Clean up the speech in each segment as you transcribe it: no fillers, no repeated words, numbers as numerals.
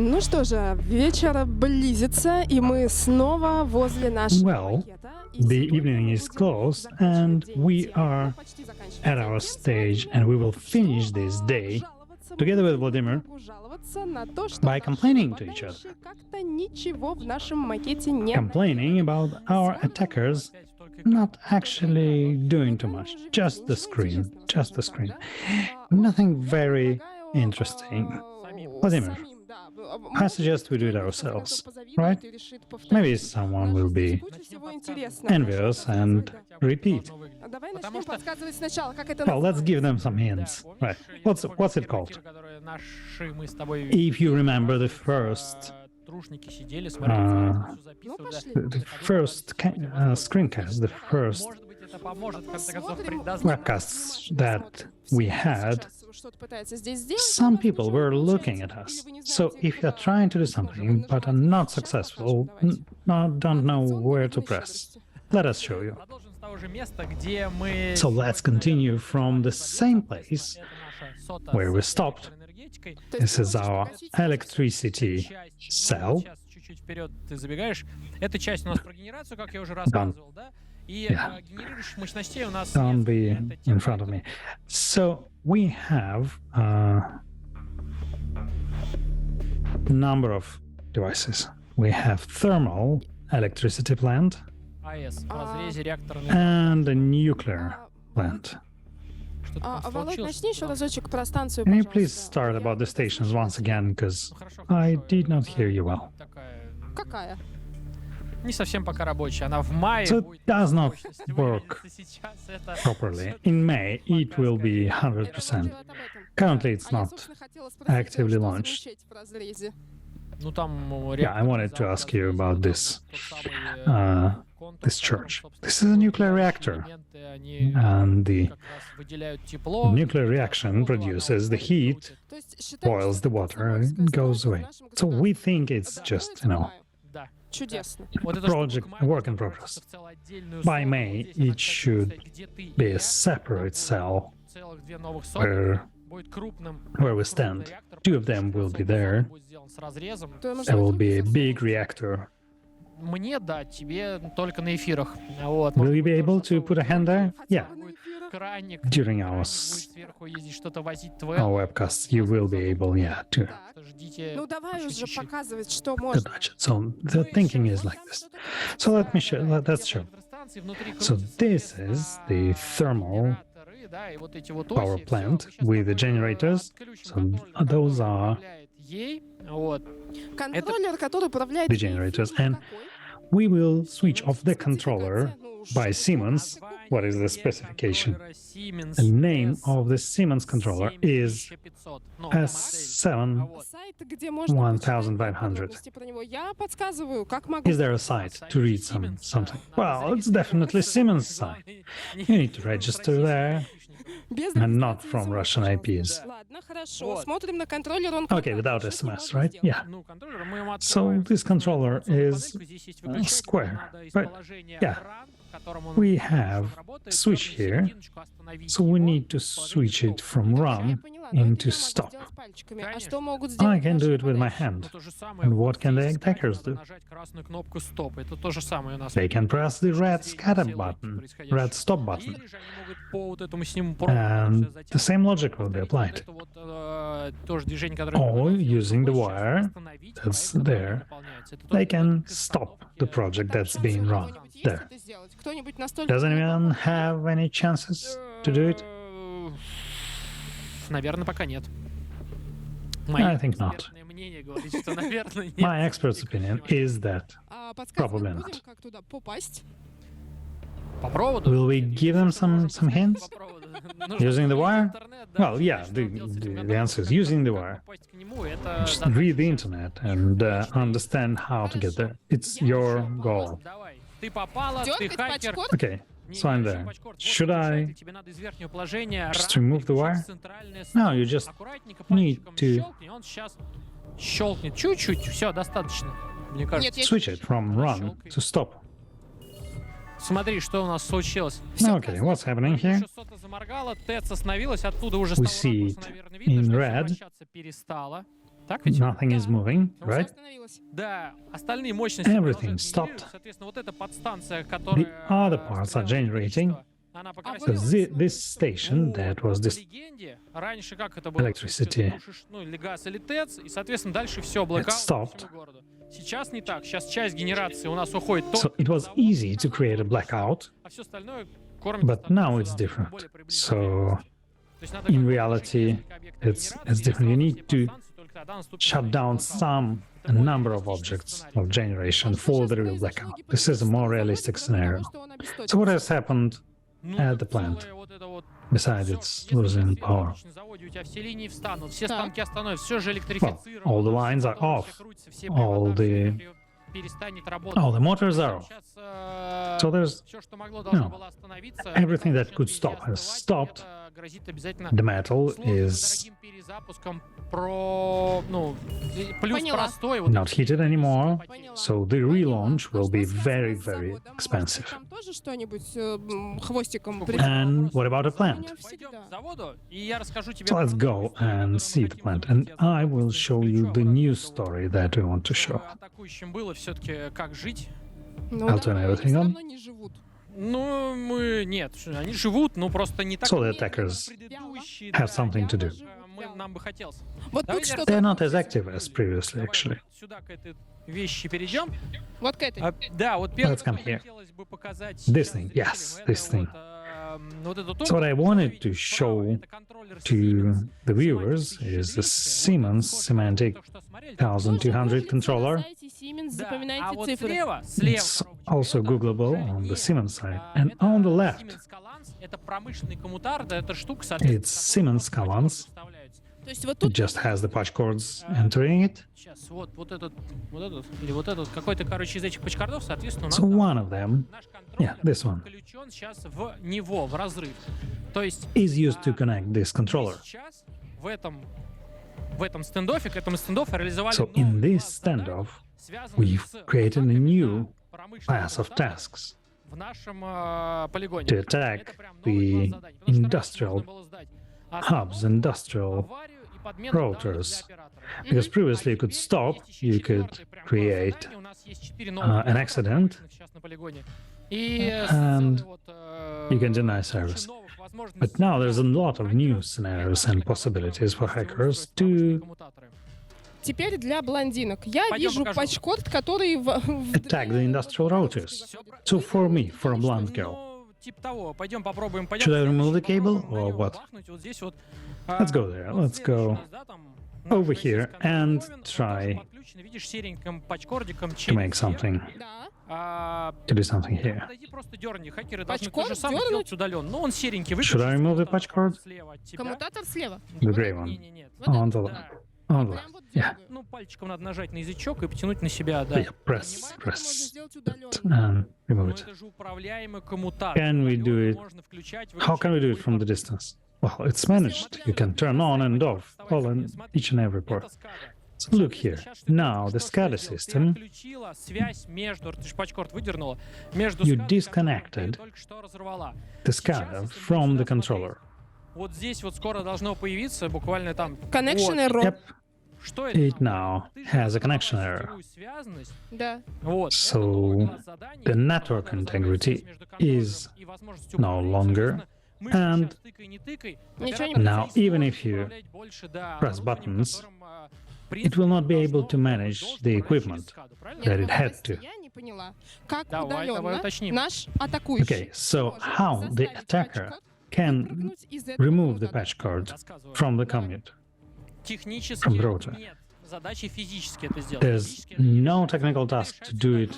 Ну что же, вечер близится, и мы снова возле нашего Well, макета. И the сегодня evening мы is будем close, and заканчивать we день are тем, почти заканчивать at день our тем stage, сегодня, and we will finish что, this day жаловаться мы together with будем друг Vladimir другу жаловаться на то, что by наши complaining to each other, нападающие как-то ничего в нашем макете не complaining about our attackers not actually doing too much, just the screen, just the screen. Nothing very interesting. Vladimir, I suggest we do it ourselves, right? Maybe someone will be envious and repeat. Давай начнем подсказывать сначала, как это Well, let's give them some hints. Right. What's it called? If you remember the first screencast, the first webcasts that we had, some people were looking at us. So if you're trying to do something but are not successful, don't know where to press, let us show you. So let's continue from the same place where we stopped. This is our electricity cell. Don't be in front of me. So we have a number of devices. We have thermal electricity plant and a nuclear plant. Володь, начни еще разочек про станцию, Can you please пожалуйста. start about the stations once again, because I did not hear you well. Какая? Не совсем пока рабочая. Она в мае So it будет does not мощности work сейчас это properly. In May, it will be 100%. Currently, it's not actively launched. ну там Yeah, I wanted to ask you about this this church. This is a nuclear reactor, and the nuclear reaction produces the heat, boils the water, and it goes away. So we think it's just, да. Чудесно. Вот эта project, штука work in progress. By May, it should be a separate cell целых две новых where будет крупным where we stand. Two of them will be there. будет сделан с разрезом. There will be a big reactor. Мне да, тебе только на эфирах. Вот. Will you be able to put a hand there? Yeah. Краник. During our Будет сверху ездить что-то возить твое. our webcasts, you will be able, yeah, to Ждите. Ну давай уже чуть-чуть. показывать, что to можно. touch it. So the thinking is like this. So let me show. Let's show. So this is the thermal power plant with the generators. So those are Контроллер, который управляет the generators, and we will switch off the controller by Siemens. What is the specification? The name of the Siemens controller is S7 сайт, где можно 1500. почитать про него. Я подсказываю, как могу. Is there a site to read something? Well, it's definitely Siemens site. You need to register there, Без and not регистрации from звука, Russian пожалуйста. IPs. Ладно, хорошо. Смотрим на контроллер, он Okay, without SMS, right? Yeah. Ну, контроллер мы ему So открываем. this controller is Панельку. Здесь есть выключатель, square, надо из right? положения Yeah. ран, в котором он We have работает, switch дёрнуть here, серединочку, остановить so we его, need to положить switch it стоп. from Я run поняла, но это into я могу stop. сделать пальчиками. А Конечно. что могут I сделать can наши do it with my нападающие? hand. Ну, то же самое. And Вот what can the здесь сзади attackers надо do? нажать красную кнопку стоп. Это то же самое у нас. They can press the red Точки scatter зрения button, происходящего. red stop button, Или же они могут по вот этому с ним and the same logic will be applied. Это вот тоже движение, которое Or using the wire that's there, they can stop the project that's being run there. Кто-нибудь настолько... Does anyone have any chances to do it? Наверное, пока нет. I think not. Экспертное мнение говорит, что, наверное, нет. My expert's opinion is that А подсказывать Probably будем, not. как туда попасть? По проводу? will we give them some hints? По проводу. Нужно Using the wire? интернет, да. Well, yeah, the answer is using the wire. Попасть к нему, это Just задача. read the internet and understand how to get there. It's your goal. Давай. Ты попала, ты Дёргать хакер. пачкор? Okay, so I'm there. Should I Тебе надо из верхнего положения just ран remove the wire? переключить в центральное No, you just аккуратненько need пальчиком to- щелкни, он сейчас щелкнет чуть-чуть, все, достаточно. Мне кажется. Нет, switch it from run to stop. Смотри, что у нас случилось. Okay, what's happening here? Еще что-то заморгало, ТЭЦ остановилась, оттуда уже We стало see ракурса, it наверное, видно, in что red. вращаться перестала. Так ведь? Nothing is moving, Всё right? остановилось. Да, остальные мощности Everything продолжают stopped. генерировать. Соответственно, вот эта подстанция, которая other parts are generating. она пока А So вы- this station that was по this легенде, раньше как это было? electricity. Ты тушишь, ну, или газ, или ТЭЦ, и, соответственно, дальше все, блэкаут по stopped. всему городу. Сейчас не так. Сейчас часть генерации у нас уходит So только it на was завод, easy to create a blackout, а все остальное кормит but now it's different. So in reality, it's different. You need to shut down a number of objects of generation for the real blackout. This is a more realistic scenario. So what has happened at the plant, besides it's losing power? Well, all the lines are off. All the motors are off. So there's everything that could stop has stopped. The metal is not heated anymore, so the relaunch will be very, very expensive. Там тоже что-нибудь хвостиком And what about a plant? So let's go and see the plant, and I will show you the new story that we want to show. Атакующим было все-таки как жить. Ну, I'll да, turn они everything всё on. равно не живут. Ну, мы... Нет, они живут, но просто не так... So the медленно, как attackers предыдущие, have да, something to do. нам бы хотелось. Вот Давай тут я что-то... They're not as active as previously, actually. Сюда к этой вещи перейдем. Вот к этой. Да, вот первое, Let's come что here. хотелось бы показать This сейчас thing, зрителям, yes, это this thing. вот эту So what I wanted to show to the viewers is the Siemens Semantic 1200 controller. Siemens, Да, а запоминайте вот цифры. слева It's also Googlable on the Siemens side. And on the left, это промышленный коммутатор, да, это штука, it's Siemens Calans. То есть вот It тут just has the patch cords entering it. Сейчас, вот этот, или вот этот, какой-то, короче, из этих пачкардов, соответственно, у нас So one of them наш контроллер this one. включен сейчас в него, в разрыв. То есть is used to connect this controller. сейчас в этом стендофе, к этому стендофу реализовали So in новый this класс заданий, standoff, связанных we've с created a атаками new на промышленные class of коммутаторы tasks в нашем полигоне. to attack Это прям новый the класс заданий, потому что раньше industrial можно было сдать hubs, industrial аварию и подмену данных routers. для оператора. Because previously you could stop, you could create an accident, and you can deny service. But now there's a lot of new scenarios and possibilities for hackers to теперь для блондинок. Я Пойдем вижу покажу. патчкод, который attack the industrial routers. So for me, for a blonde girl, Типа того, пойдем попробуем. Should I remove the cable or what? Вот здесь вот. Let's go there. Let's go over here and try Видишь, сереньким патчкордиком to make something, Да. to do something here. Подойди, просто дерни. Хакеры должны то Патчкорд же самое дернуть? делать удаленно. Но он серенький. Should I remove the patch cord? Слева от тебя. Коммутатор слева. The grey one. Нет. Вот On это. the Да. left. On the Прям left. вот Yeah. дергаю. Ну, пальчиком надо нажать на язычок и потянуть на себя, да. Yeah, press, Понимаете, это можно press, сделать удаленно. and remove Но it. это же управляемый коммутатор. Can we do Удаленно it? можно включать, How can we do it выключать from the любой distance? Well, it's managed. You can turn on and off all in each and every порт. port. Это SCADA. So look here. Сейчас что Now ты the что SCADA сделал? Ты system, отключила связь между, ты же патчкорд выдернула, между You SCADA, которую disconnected ты только что разорвала. the Сейчас, SCADA если from будешь the controller. Вот здесь вот скоро должно появиться, буквально там. Connection вот. error. Yep, Что это? it now Ты же has a разорвала connection error. сетевую связность. Да. Вот. So, Это новый класс заданий, the network который integrity разрывается между контроллером is и возможностью no управления. longer, Соответственно, мышь and сейчас тыкай, не тыкай, Ничего не оператор Now, здесь even может if you управлять больше, да, press оборудованием, buttons, которым, в it will not be принципе, able to должно manage управлять the через equipment SCADA, правильно? that Нет, it had подожди, to. я не поняла. Как Давай удаленно уточним. наш атакующий Okay, so how the заставить attacker патчкод can выпрыгнуть из этого remove the коммутатора? patch cord Рассказываю. from the commute? Технически from the router. нет. Задачи физически это сделать. There's Физически это no technical task to do it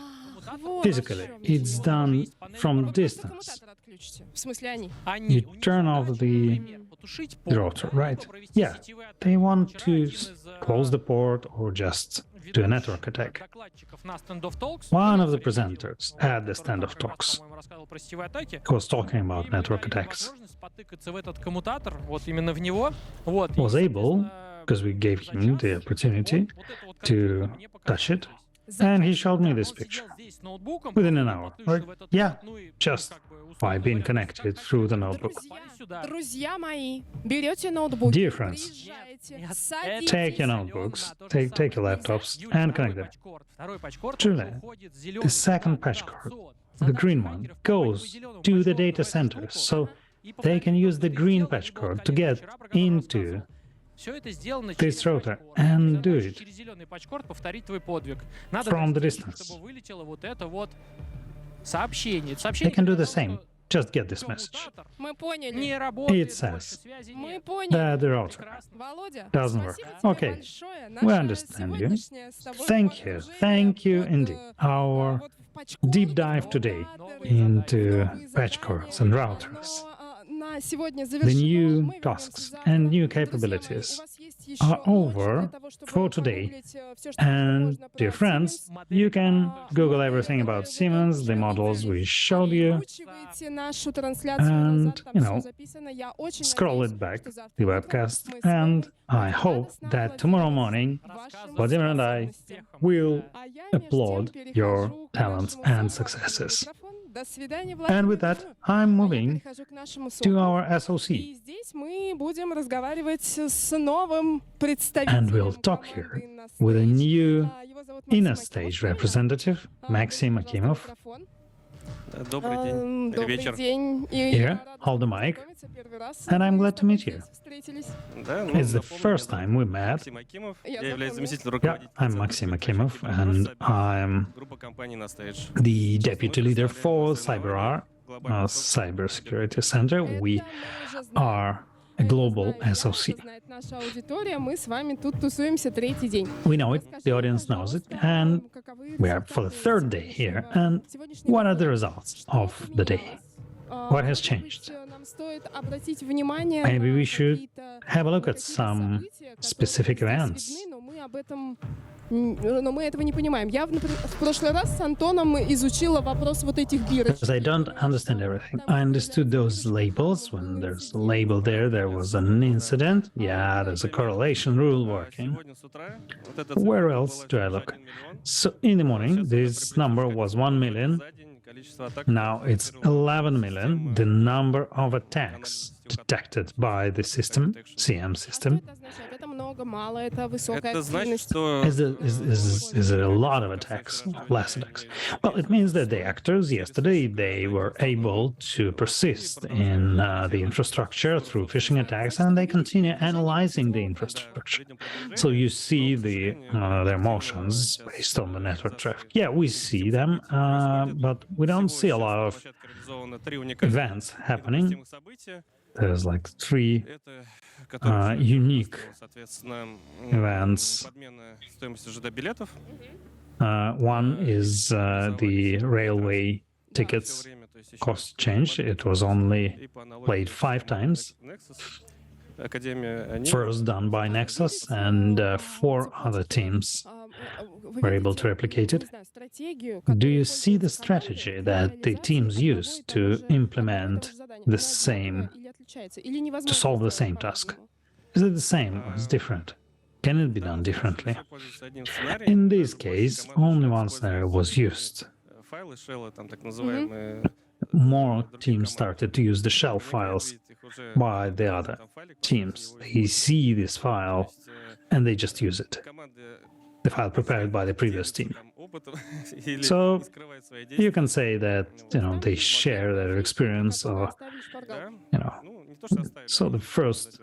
Вот physically. в чём It's дело. done from Вы просто distance. коммутатор отключите. В смысле они? Они, You у них turn off задача, the например, потушить the порт, router, либо right? провести Yeah, сетевые атаки. they want Вчера to один из, close the port or just do a network attack. докладчиков на Standoff Talks, One of the который presenters at the Standoff как раз, Talks по-моему, рассказывал про сетевые атаки, was talking about им network дали attacks, возможность потыкаться в этот коммутатор, вот именно в него. Вот, и, was able, соответственно, because we gave him the opportunity вот это вот to картинка мне показалась. touch it, And he showed me this picture within an hour. Right? Yeah, just by being connected through the notebook. Друзья мои, берете ноутбук, Dear friends, take your notebooks, take your laptops, and connect them. Truly, the second patch cord, the green one, goes to the data center, so they can use the green patch cord to get into this router and do it from the distance. They can do the same. Just get this message. Мы поняли. It says Мы поняли. that the router Володя, doesn't work. спасибо тебе Okay, большое. we Наше understand you. сегодняшнее с тобой Thank you погружение indeed. вот, Our вот в пачкорд, deep dive today router, into новые patch задания. cords and routers. Но, на сегодня The завершено. new Мы вернемся tasks завтра. and new Друзья мои, capabilities у вас есть еще are ночь для over того, чтобы for today. погуглить, всё, что And можно про dear friends, Siemens. you can Google everything about Siemens, the models we showed you, Перекручивайте нашу трансляцию and, назад, там you всё know, записано. Я очень scroll надеюсь, it back, что завтра the утром webcast, мы с and вами I hope радостно that tomorrow поделимся morning вашими Vladimir and I способностями. will А я, между тем, applaud перехожу your к talents нашему and СОПу. successes. Микрофон. До свидания, And with that, Владимир. I'm А я moving перехожу к нашему to СОПу. our SOC, И здесь мы будем разговаривать с новым and представителем we'll talk команды here на with a stage. new Его зовут Максим inner Акимов. stage Правильно? representative, Maxim Пожалуйста, Akimov. микрофон. Добрый день. Добрый Вечер. день. И Here, я рада hold the с вами mic. познакомиться. Первый раз And I'm мы glad с to тобой meet you. здесь встретились. Да, ну, It's the напомню, first меня time we зовут met. Максим Акимов. Я Я являюсь запомнила. заместителем Yeah, руководителя I'm Центра Maxim безопасности Akimov, Cyber and Cyber, I'm группа компаний на Stage. the Сейчас deputy мы leader представляем for национальное CyberArt, глобальное Cyber сообщество. Security Center. Это We мы уже знаем. are a global Это знаю я, SOC. это знает наша аудитория. Мы с вами тут тусуемся третий день. We know it, Расскажи the нам, audience knows it, пожалуйста, and каковы we are for the результаты third day here. сегодняшнего- And сегодняшнего what are the дня? results Что of the day? поменялось? What has Может changed? быть, нам стоит обратить внимание Maybe на we should какие-то- have a look на at какие-то some события, которые specific здесь events. видны, но мы об этом но мы этого не понимаем. Я, например, в прошлый раз с Антоном изучила вопрос вот этих бирочек. Because I don't understand everything. I understood those labels. When there's a label there, there was an incident. Yeah, there's a correlation rule working. Сегодня с утра вот эта Where цифра else была do I всего look? 1 миллион. So in the morning, this number was 1 million. За день количество атак Now it's 11 million, the number of attacks detected by the system, CM А что system. это означает? Это много, мало, это высокая Это значит, активность. что Is it a lot of attacks, less attacks? Well, it means that the actors yesterday they were able to persist in the infrastructure through phishing attacks, and they continue analyzing the infrastructure. So you see their motions based on the network traffic. Yeah, we see them, but we don't see a lot of площадке реализовано 3 уникальных events happening. системных события. There's like 3 Это, которые unique соответственно, events. подмена стоимости ЖД-билетов. One is the railway Всё tickets время, то есть еще cost change. It was only и по аналогии played 5 times. Nexus, Академия, они First done by Nexus, and 4 other teams Вы were able видите, to replicate it. не знаю, стратегию, Do которую you see the пользуются команды strategy для that the реализации teams одного use и того to же- implement одного и того же задания? the Она same, одинаковая или отличается? Или to невозможно solve the сделать same task? по-разному? Is it the same or is it different? Can it be done differently? все пользуются одним сценарием. In this Любой case, командой only может one scenario was использовать, used. Файлы шелла, там так называемые. More teams started to use the shell files by the other teams. They see this file and they just use it, the file prepared by the previous team. So, You can say that, they share their experience, or, Оставили шпаргалку. so the first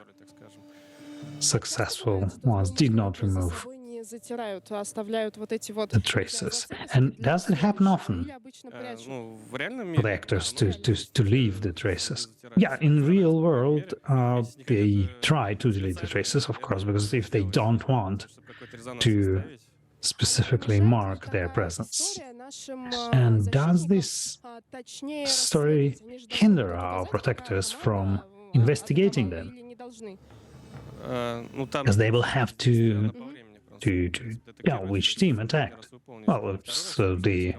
successful ones did not За remove собой не затирают, а оставляют вот эти вот the traces. And does it happen often или обычно прячут. for the actors to leave the traces? Yeah, in real world, they try to delete the traces, of course, because if they don't want to specifically mark their presence. And does this story hinder our protectors from investigating them? Because they will have to which team attacked. Well, so the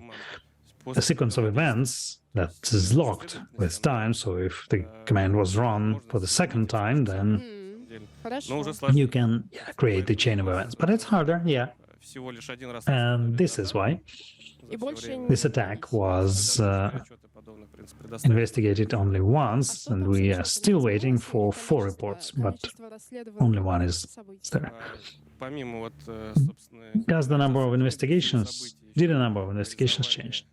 sequence of events that is locked with time. So if the command was run for the second time, then Хорошо. you can create the chain of events. But it's harder, yeah. всего лишь один раз And расследовали this is за why И всё больше время. this attack was Отчеты подобные, в принципе, предоставили. investigated only once, and we are still waiting for 4 reports, but only one is there. Помимо вот, собственно, Does the number of событий, investigations, did the number of investigations change?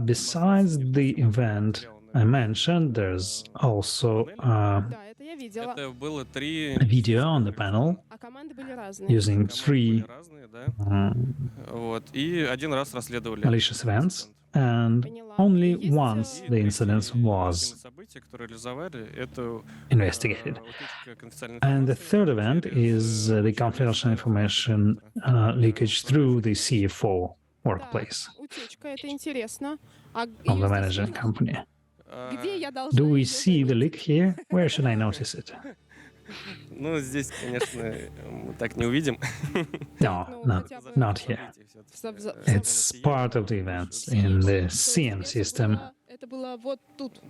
Besides демонстрации the event сделаны, I mentioned, there's also Да, это я видела. это было 3 a video on the panel А команды были разные. using команды 3 были разные, да. Вот. И один раз расследовали malicious events, инцидент. and Поняла. only Есть, once И the третье incident was событие, которое реализовали, это investigated. утечка конфиденциальной And the информации third event через, is the confidential information leakage through the CFO workplace Так, утечка, это интересно. А of её the здесь management видно? company. Где я должна Do we её see the заметить? leak here? Where should I notice it? Ну, здесь, конечно, мы так не увидим. No, Ну, not, хотя бы not here. It's part of the events in the CM system. Это было вот тут.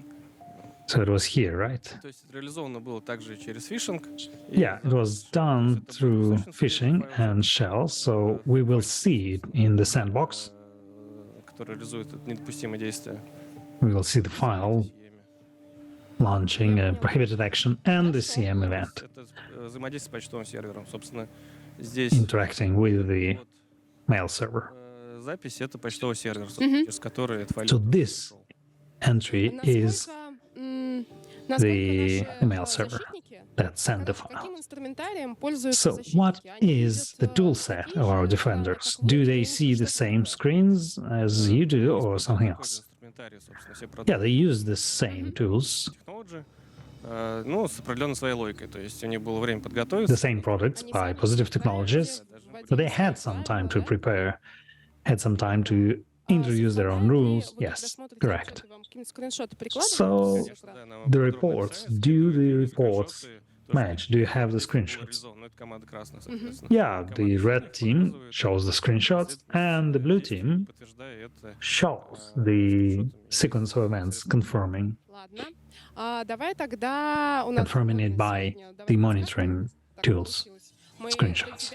So it was here, right? То есть реализовано было также через фишинг. Yeah, it was done through phishing and shell, so we will see it in the sandbox. Который реализует это недопустимое действие. We will see the file launching a prohibited action and the CM event Это взаимодействие с почтовым сервером. Собственно, здесь interacting with the вот, mail server. запись — это почтовый сервер, собственно, через который этот файл So this entry is the email server that send the file. Каким инструментарием пользуются So what защитники? Они is the видят, tool set of our такие же, defenders? как Do вы, they или see the что-то same другое? screens as you do or something else? инструментарий, собственно, все Yeah, they use the same tools, Technology, ну, с определенной своей логикой. То есть у них было время the подготовиться. same products by Positive Technologies, but they had some time to prepare, had some time to introduce their own rules. Yes, correct. So the reports, do the reports match? Do you have the screenshots? Ну, это команда красная, соответственно. Yeah, the red team shows the screenshots, and the blue team Подтверждает это shows the sequence of events confirming Ладно. Давай тогда у нас confirming it by the monitoring tools. screenshots.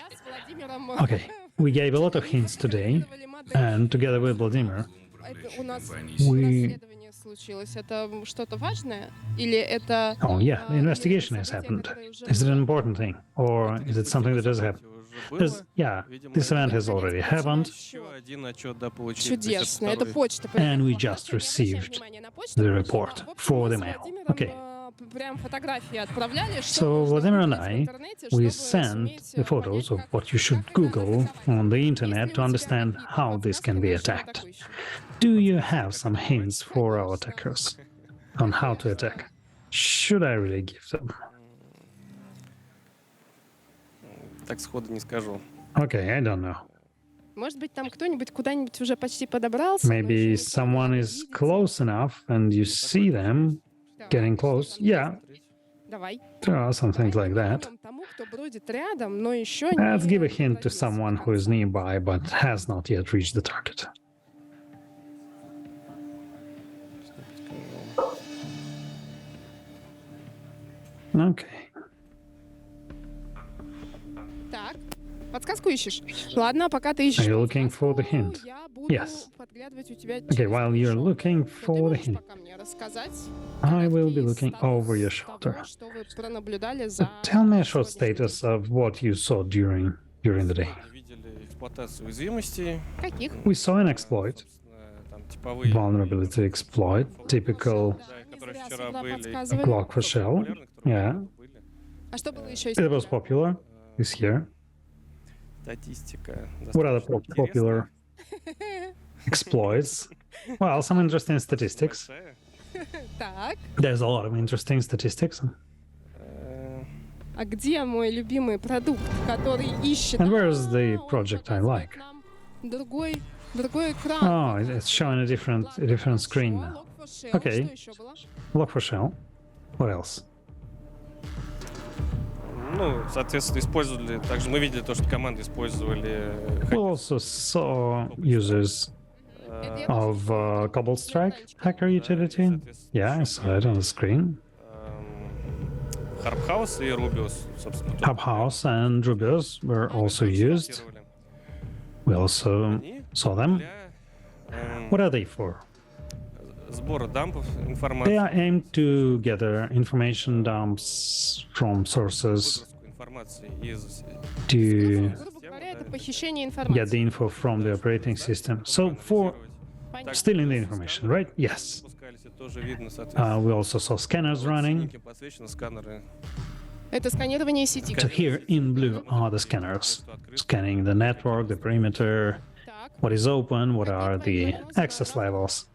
Okay, we gave a lot of hints today, and together with Vladimir, У нас we- расследование случилось. Это что-то важное? Или это... oh yeah, the investigation has событие, happened. которое уже Is it было? an important thing, or is it something that has happened? уже было. Yeah, this event has already happened, Еще один отчет, да, получили. То есть Чудесно. Это второй. почта. and we прилетела. just Обращаю received внимание на почту. the report В общем, for мы the с mail. Владимиром, Okay. Прям фотографии отправляли. что So нужно Vladimir and гуглить в I, интернете, we чтобы sent суметь, the photos понять, of как- what you should как это Google атаковать. on the Есть ли internet у to тебя understand какие-то how this can be подсказки attacked. нашим атакующим? Do you have some hints for our attackers on how to attack? Should I really give them? Так сходу не скажу. Okay, I don't know. Может быть, там кто-нибудь куда-нибудь уже почти подобрался? но еще Maybe не someone понял, is видите? close enough and you see them Так, getting close. Yeah, Давай. there are some things like that. Помогем тому, кто бродит рядом, но еще Let's не give a hint to пробился someone до who is конца. nearby but has not yet reached the target. Okay. Так, подсказку ищешь? Ладно, пока ты Are ищешь you looking for the подсказку, hint? я буду Yes. подглядывать у тебя Okay, через while you're плечо. looking Что ты for the можешь hint, пока мне рассказать? I will be Короткий looking статус over your того, shoulder. что вы пронаблюдали за Tell me a short сегодняшним status of what you saw during the day. Видели эксплуатацию уязвимостей. днем. Каких? We saw an exploit, Собственно, там типовые, vulnerability exploit, typical да, Не которые зря вчера всегда были. подсказывали. Glock for shell. Популярны, которые Yeah, были. А что было еще? it was popular this year. Статистика. What other достаточно popular exploits? Well, some interesting statistics. большая. Так, There's a lot of interesting statistics. а где мой любимый продукт, который ищет? And where is the Он project I показывает like? нам другой экран. Oh, it's showing a different screen now. Okay. Что еще было? Lock for shell. What else? Ну, соответственно, использовали. Также мы видели то, что команды использовали We also saw users of Cobalt Strike hacker utility. Yeah, I saw it on the screen. Harphouse и Rubius, собственно. тоже Hubhouse and Rubius were also used. тестировали. We also Они saw them. для What are they for? сбора дампов They информации, are aimed to gather information dumps from sources выгрузку информации из to Грубо говоря, это похищение get информации. the info from the operating system. So for stealing the information, right? Yes. Запускались, это тоже видно, соответственно. We also saw scanners running. Синеньким подсвечены сканеры. Это сканирование сети. So here in blue are the scanners, scanning the network, the perimeter, Так. what is open, what are the access levels.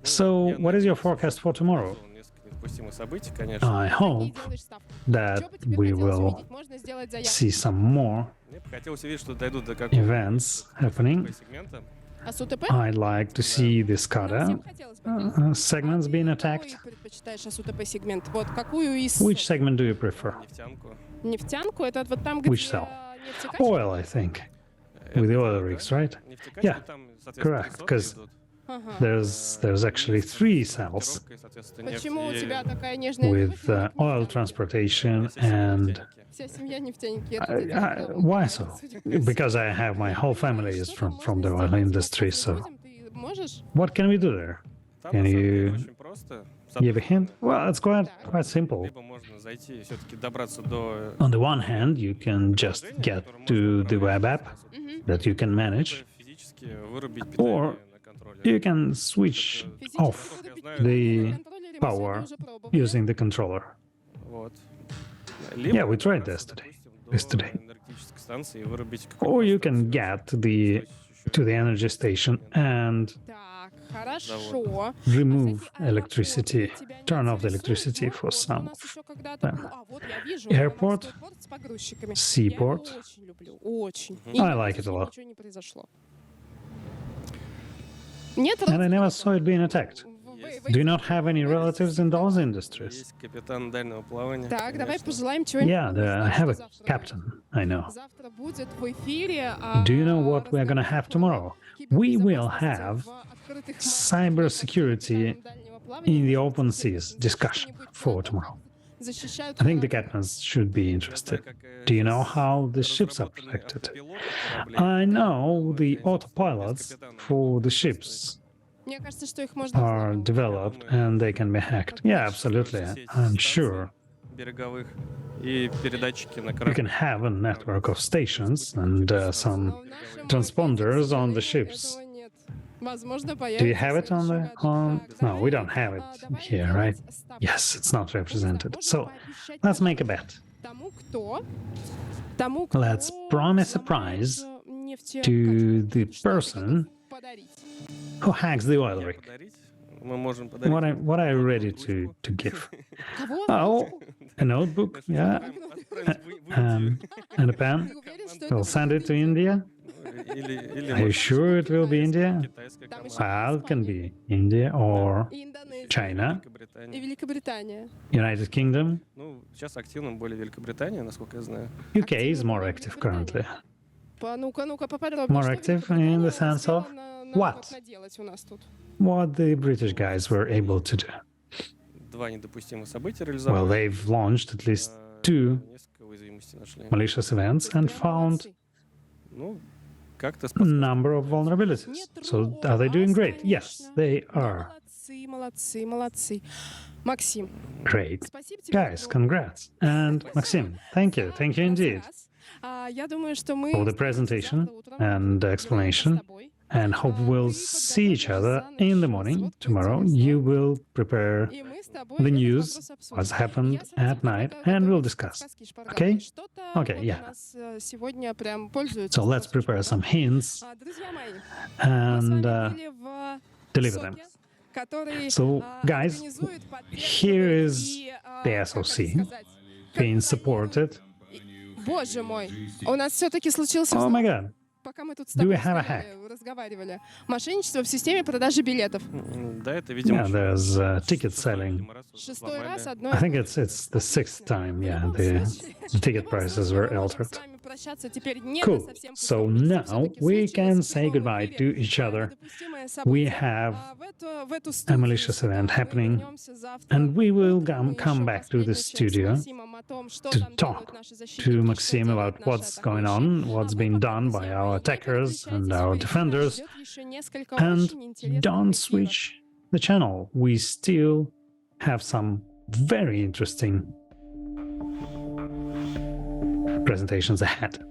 So what is your forecast for tomorrow? Несколько недопустимых событий, конечно. I И hope делаешь ставку. that Чё бы тебе we хотелось will увидеть? Можно сделать заявку. see some more Мне бы хотелось увидеть, что дойдут до какого-то events happening. сегмента. А с УТП? I'd like to see the Всем SCADA хотелось бы. segments being Какой attacked. предпочитаешь АСУТП сегмент? Вот какую из Which segment do you prefer? Нефтянку. нефтянку? Это вот там, где Which cell? нефтекачество? Oil, I think, with the oil rigs, right? Нефтекачество, Yeah, там, соответственно, correct, рисовки 'cause идут. Ага. There's actually 3 cells Коробка и, соответственно, нефть Почему у и тебя такая нежная with любовь именно к oil нефтянке? transportation все семьи and нефтяники. Вся семья нефтяники. Это тебе why правда, so? судя по всему. Because I have my whole family is Что from the можно oil сделать? industry, Если so будем, ты можешь? what can we do there? Там, Can на самом деле, you очень просто. С give a одной hint? стороны, Well, it's quite simple. либо можно зайти и все-таки добраться до On the one hand, you can just get to the web app that you can manage, физически вырубить Or питание на контроллере. you can switch Физически off вырубить the на контроллере мы power сегодня уже пробовали. using the controller. Вот. Yeah, we tried добраться, this допустим, today. до энергетической станции и вырубить Or you какую-то can get to the energy station and Так, хорошо. remove А, кстати, electricity, аэропорт тебя не turn off the интересует? electricity for Вот, some у нас of еще когда-то them. был- А, вот я вижу. Airport, морской порт с погрузчиками. seaport. Я его очень люблю, очень. И I ни like разу it с a ним lot. ничего не произошло. Нет And I never родственников saw it being attacked. в Do you not have any relatives in those industries? Есть капитан дальнего плавания. Так, давай конечно. пожелаем чего-нибь. Yeah, I have a Завтра будет. captain, I know. Завтра будет в эфире. Do you know what we're gonna have tomorrow? We will have cyber security in the open seas discussion for tomorrow. I think the captains should be interested. Do you know how the ships are protected? I know the autopilots for the ships Мне кажется, что их можно are взломать. developed and they can be hacked. Yeah, absolutely. I'm sure береговых и передатчики на you корабле. can have a network of stations and some Но в нашем transponders on the этого ships. нет. Возможно, Do you have it on the появится on? еще No, we одна. don't have it Давай here, right? делать ставку. Yes, it's not represented. Можно So пообещать let's make a bet. тому, кто Let's promise a prize to the person подарить. who hacks the oil rig. Подарить? Мы можем подарить. What are you ready to give? Кого? Oh, a notebook, yeah, and a pen. Ты уверен, что We'll это send it to India. Или Are you sure it will be India? китайская Там команда. еще Well, it can be India or и Индонезия, China, и Великобритания. Великобритания? United Kingdom. Ну, сейчас активным более Великобритания, насколько я знаю. UK is more active currently. Ну-ка, поподробнее. More Что active Великобритания in the sense успела of вот what? наделать у нас тут? What the British guys were able to do. Два недопустимых события Well, реализовали. they've launched at least two Несколько уязвимостей нашли. malicious events and found Молодцы. Ну, как-то a number of vulnerabilities. So are they doing great? Yes, they are. Молодцы. Максим, Great. спасибо тебе. Guys, congrats. And Maxim, thank you indeed Я думаю, что мы for the presentation and explanation, and hope we'll see each other in the morning tomorrow. You will prepare the news, what's happened at night, and we'll discuss. Okay? Okay, yeah. Сегодня прям пользуются. So let's prepare some hints Друзья мои, and мы с вами были в deliver them. СОКе, который So, guys, организует, here поддерживает is и, the как это SOC сказать, being supported. Боже мой, у нас все-таки случился Oh взлом, my god. пока мы тут с Do we тобой have a стояли, разговаривали. Мошенничество в системе продажи билетов. Да, это, видимо, Yeah, there's ticket selling. Шестой раз одно. I think it's the 6th time, yeah, the ticket prices were altered. Cool. So now we can say goodbye to each other. We have a malicious event happening, and we will come back to the studio to talk to Maxim about what's going on, what's been done by our attackers and our defenders. And don't switch the channel. We still have some very interesting presentations ahead.